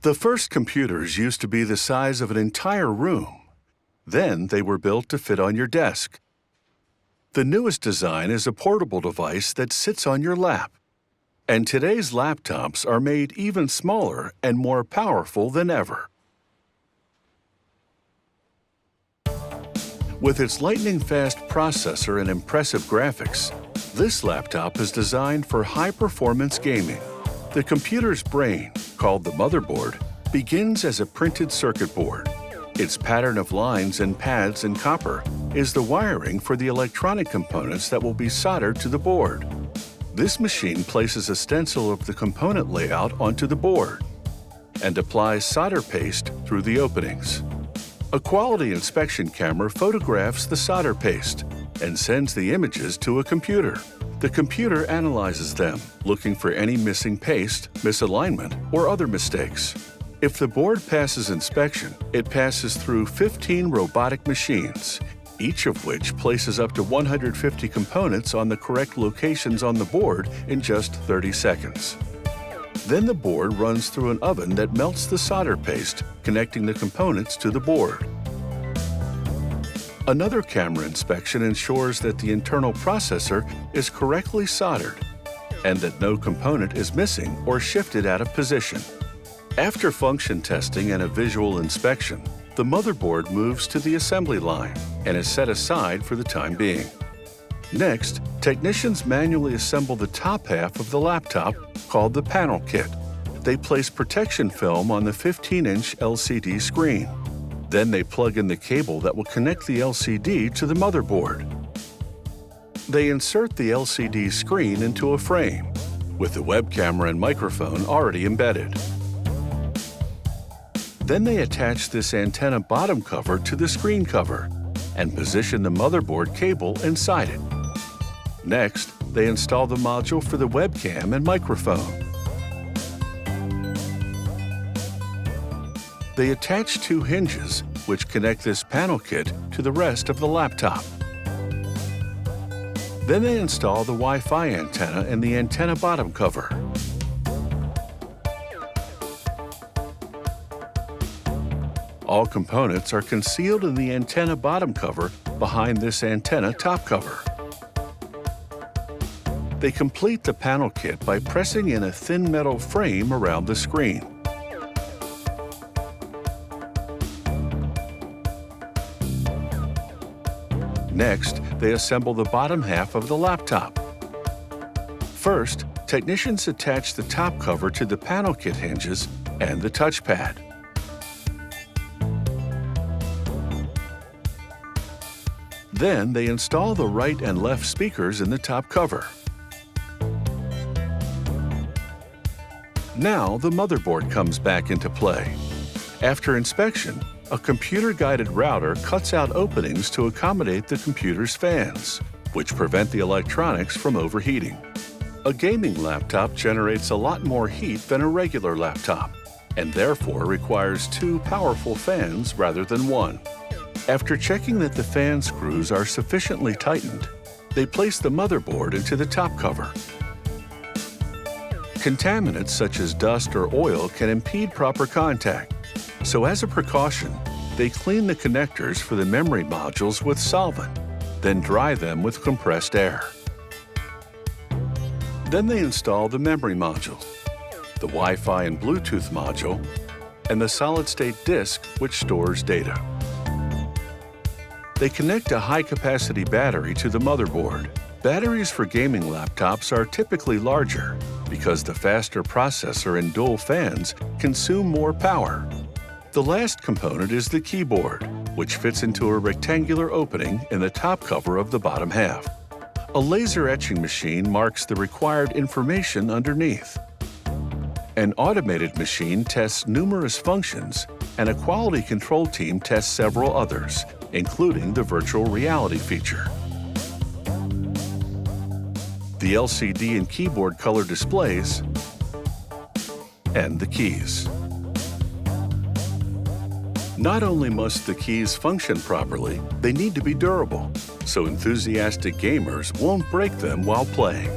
The first computers used to be the size of an entire room. Then they were built to fit on your desk. The newest design is a portable device that sits on your lap. And today's laptops are made even smaller and more powerful than ever. With its lightning-fast processor and impressive graphics, this laptop is designed for high-performance gaming. The computer's brain, called the motherboard, begins as a printed circuit board. Its pattern of lines and pads in copper is the wiring for the electronic components that will be soldered to the board. This machine places a stencil of the component layout onto the board and applies solder paste through the openings. A quality inspection camera photographs the solder paste and sends the images to a computer. The computer analyzes them, looking for any missing paste, misalignment, or other mistakes. If the board passes inspection, it passes through 15 robotic machines, each of which places up to 150 components on the correct locations on the board in just 30 seconds. Then the board runs through an oven that melts the solder paste, connecting the components to the board. Another camera inspection ensures that the internal processor is correctly soldered and that no component is missing or shifted out of position. After function testing and a visual inspection, the motherboard moves to the assembly line and is set aside for the time being. Next, technicians manually assemble the top half of the laptop, called the panel kit. They place protection film on the 15-inch LCD screen. Then they plug in the cable that will connect the LCD to the motherboard. They insert the LCD screen into a frame, with the web camera and microphone already embedded. Then they attach this antenna bottom cover to the screen cover and position the motherboard cable inside it. Next, they install the module for the webcam and microphone. They attach two hinges, which connect this panel kit to the rest of the laptop. Then they install the Wi-Fi antenna and the antenna bottom cover. All components are concealed in the antenna bottom cover behind this antenna top cover. They complete the panel kit by pressing in a thin metal frame around the screen. Next, they assemble the bottom half of the laptop. First, technicians attach the top cover to the panel kit hinges and the touchpad. Then they install the right and left speakers in the top cover. Now the motherboard comes back into play. After inspection, a computer-guided router cuts out openings to accommodate the computer's fans, which prevent the electronics from overheating. A gaming laptop generates a lot more heat than a regular laptop, and therefore requires two powerful fans rather than one. After checking that the fan screws are sufficiently tightened, they place the motherboard into the top cover. Contaminants such as dust or oil can impede proper contact, so as a precaution, they clean the connectors for the memory modules with solvent, then dry them with compressed air. Then they install the memory modules, the Wi-Fi and Bluetooth module, and the solid-state disk which stores data. They connect a high-capacity battery to the motherboard. Batteries for gaming laptops are typically larger because the faster processor and dual fans consume more power. The last component is the keyboard, which fits into a rectangular opening in the top cover of the bottom half. A laser etching machine marks the required information underneath. An automated machine tests numerous functions, and a quality control team tests several others, including the virtual reality feature. The LCD and keyboard color displays, and the keys. Not only must the keys function properly, they need to be durable, so enthusiastic gamers won't break them while playing.